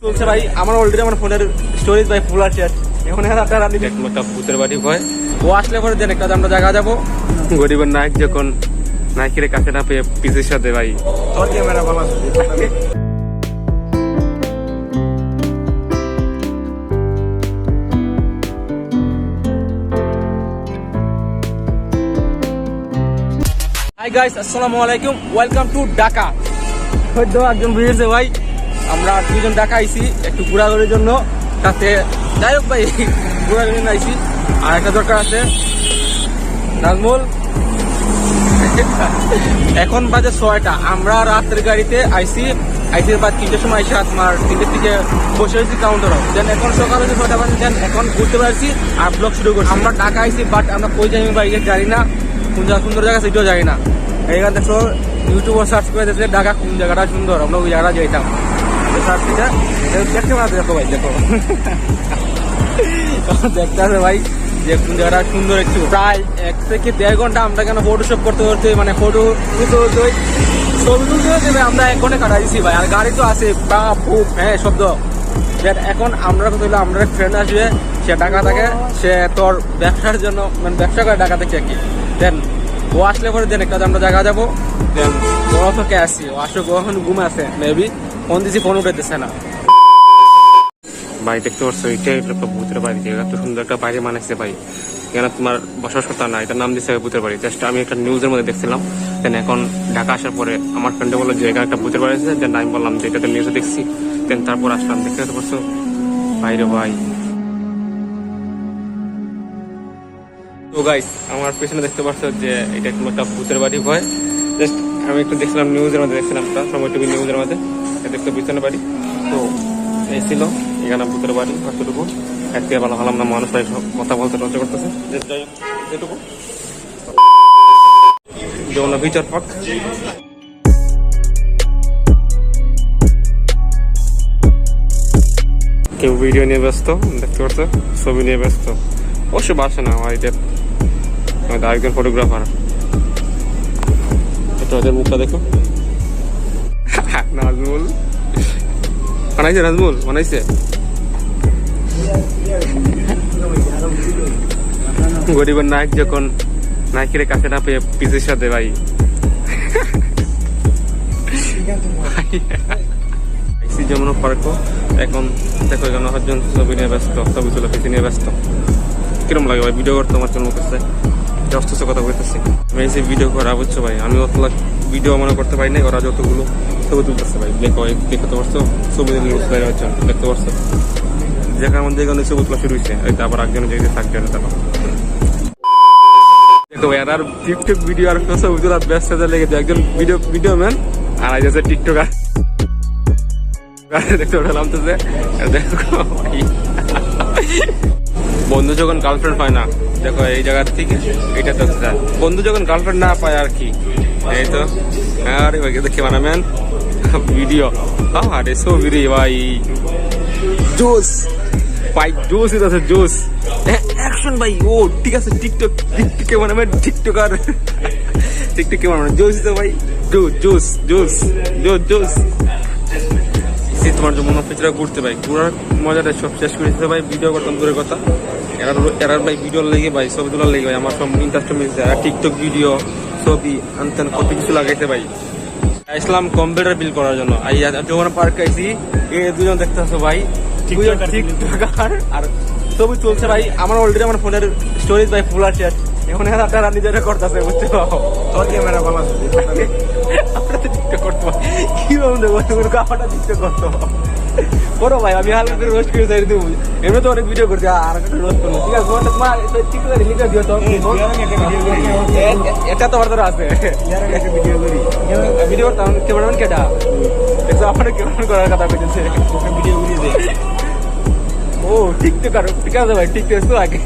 চলছে ভাই আমার অলরেডি আমার ফোনের স্টোরেজ ভাই ফুল আছে এখন একটা ভূতের বাড়ি ভয় ও আসলে পরে দেন একটা আমরা জায়গা যাবো গরিবের নায়ক যখন নায়কের কাছে না পেয়ে পিসের সাথে ভাই তোর ক্যামেরা ভালো আছে হাই গাইস আসসালামু আলাইকুম ওয়েলকাম টু ঢাকা হয়তো একজন বুঝেছে ভাই আমরা দুজন ঢাকা আইছি একটু ঘোরাঘুরির জন্য সাথে যাই হোক ভাই ঘোরাঘুরি জন্য আইছি আর একটা দরকার আছে নাজমুল এখন বাজে 6টা আমরা রাতের গাড়িতে আইসির বাদ 3টার সময় আইসি আপনার 3টের দিকে বসে হয়েছি কাউন্টারও দেন এখন সকাল হয়েছে 6টা বাজে দেন এখন ঘুরতে পারছি আর ব্লগ শুরু করছি আমরা ঢাকা আইসি বাট আমরা কই যাই ভাই জানি না কোন জায়গা সুন্দর জায়গা সেটাও জানি না এইখান দেখো ইউটিউবে সার্চ করে দেখলে ঢাকা কোন জায়গাটা সুন্দর আমরা ওই জায়গাটা যাইতাম সার্চ করে দেখতে পারে দেখো ভাই দেখো দেখতে হবে ভাই যে কোন জায়গাটা সুন্দর একটু প্রায় 1 থেকে 1.5 ঘন্টা আমরা কেন ফটোশপ করতে করতে মানে ফটো তুলতে তুলতে ছবি তুলতে দেবে আমরা 1 ঘন্টা কাটা দিচ্ছি ভাই আর গাড়ি তো আছে বাপ ফুপ হ্যাঁ শব্দ এখন আমরা তো হইলো আমরা ফ্রেন্ড আসবে সে ঢাকা থাকে সে তোর ব্যবসার জন্য মানে ব্যবসা করে ঢাকা থেকে আর কি দেন ও আসলে পরে দেন একটা আমরা জায়গা যাবো দেন ও থেকে আসছি ও আসলে এখন ঘুম আছে মেবি ফোন দিছি ফোন উঠেছে না ভাই দেখতে পাচ্ছ এটাই একটা ভূতের বাড়ি এত সুন্দর একটা বাড়ি মানাইছে ভাই এখানে তোমার বসবাস করতে না এটার নাম দিচ্ছে ভূতের বাড়ি জাস্ট আমি একটা নিউজের মধ্যে দেখছিলাম দেন এখন ঢাকা আসার পরে আমার ফ্রেন্ডে বললো যে এখানে একটা ভূতের বাড়ি আছে দেন আমি বললাম যে এটাতে নিউজে দেখছি দেন তারপর আসলাম দেখতে পাচ্ছ বাইরে ভাই তো গাইস আমার পেছনে দেখতে পাচ্ছ যে এটা একটা ভূতের বাড়ি ভয় জাস্ট আমি একটু দেখছিলাম নিউজের মধ্যে দেখছিলাম সময় টিভি নিউজের মধ্যে দেখতে পিছনে বাড়ি তো এই ছিল এখানে ভূতের বাড়ি কতটুকু একদিকে ভালো হলাম না মানুষ ভাই কথা বলতে লজ্জা করতেছে যেটুকু যেমন বিচার পাক কেউ ভিডিও নিয়ে ব্যস্ত দেখতে পাচ্ছ ছবি নিয়ে ব্যস্ত অবশ্য বাসে না আমার এটা আরেকজন ফটোগ্রাফার এটা ওদের মুখটা দেখো নাজমুল বানাইছে নাজমুল বানাইছে গরিবের নায়ক যখন নায়কের কাছে না পেয়ে পিসের সাথে ভাই যেমন পার্ক এখন দেখো এখানে হরজন ছবি নিয়ে ব্যস্ত ছবি তোলা পিসি নিয়ে ব্যস্ত কিরম লাগে ভাই ভিডিও করতে আমার জন্য করতেছে অস্ত কথা বলতেছি আমি এই ভিডিও করা বুঝছো ভাই আমি অত ভিডিও মনে করতে পারি না ওরা যতগুলো ছবি তুলতেছে ভাই দেখো দেখতে পারছো ছবি দেখতে পারছো যেখানে মধ্যে এখানে ছবি তোলা শুরু হয়েছে আবার একজনের জায়গায় থাকবে না তারা দেখো ভাই আর টিকটক ভিডিও আর ছবি তোলা ব্যস্ত লেগেছে একজন ভিডিও ম্যান আর আজ আছে টিকটকার দেখতে পেলাম তো যে দেখো বন্ধু যখন গার্লফ্রেন্ড পায় না দেখো এই জায়গার থেকে এটা তো বন্ধু যখন গার্লফ্রেন্ড না পায় আর কি এই তো আরে ভাই দেখে বানাবেন ভিডিও আরে সো ভিডিও ভাই জোস ভাই জোস এটা আছে জোস অ্যাকশন ভাই ও ঠিক আছে টিকটকে বানাবেন টিকটকার টিকটকে বানাবেন জোস তো ভাই জোস জোস জোস জোস তোমার জন্য মনে ঘুরতে ভাই ঘুরার মজাটা সব শেষ করে দিতে ভাই ভিডিও করতাম দূরের কথা এরার ভাই ভিডিও লেগে ভাই ছবি তোলার লেগে ভাই আমার সব ইন্টারেস্ট মিলছে আর টিকটক ভিডিও ছবি আনতেন কত কিছু লাগাইছে ভাই ইসলাম কম্পিউটার বিল করার জন্য যখন পার্ক আইসি এই দুজন দেখতে আসো ভাই টিকটকার আর ছবি চলছে ভাই আমার অলরেডি আমার ফোনের স্টোরেজ ভাই ফুল আছে এখন আপনারা নিজেরা করতেছে বুঝতে পারো তোর ক্যামেরা ভালো আছে আমরা তো টিকটক করতে কি বলবো কাপড়টা টিকটক করতে করো ভাই আমি হালকা করে রোস্ট করে চাই দেবো এমনি তো অনেক ভিডিও করছি আর একটা রোস্ট করবো ঠিক আছে তোমার টিকটকের লিখে দিও তো এটা তো আমার আছে ভিডিও করতাম ক্যামেরাম্যান কেটা দেখো আপনার ক্যামেরাম্যান করার কথা বলছে ভিডিও ও টিকটকার ঠিক আছে ভাই টিকটক তো আগে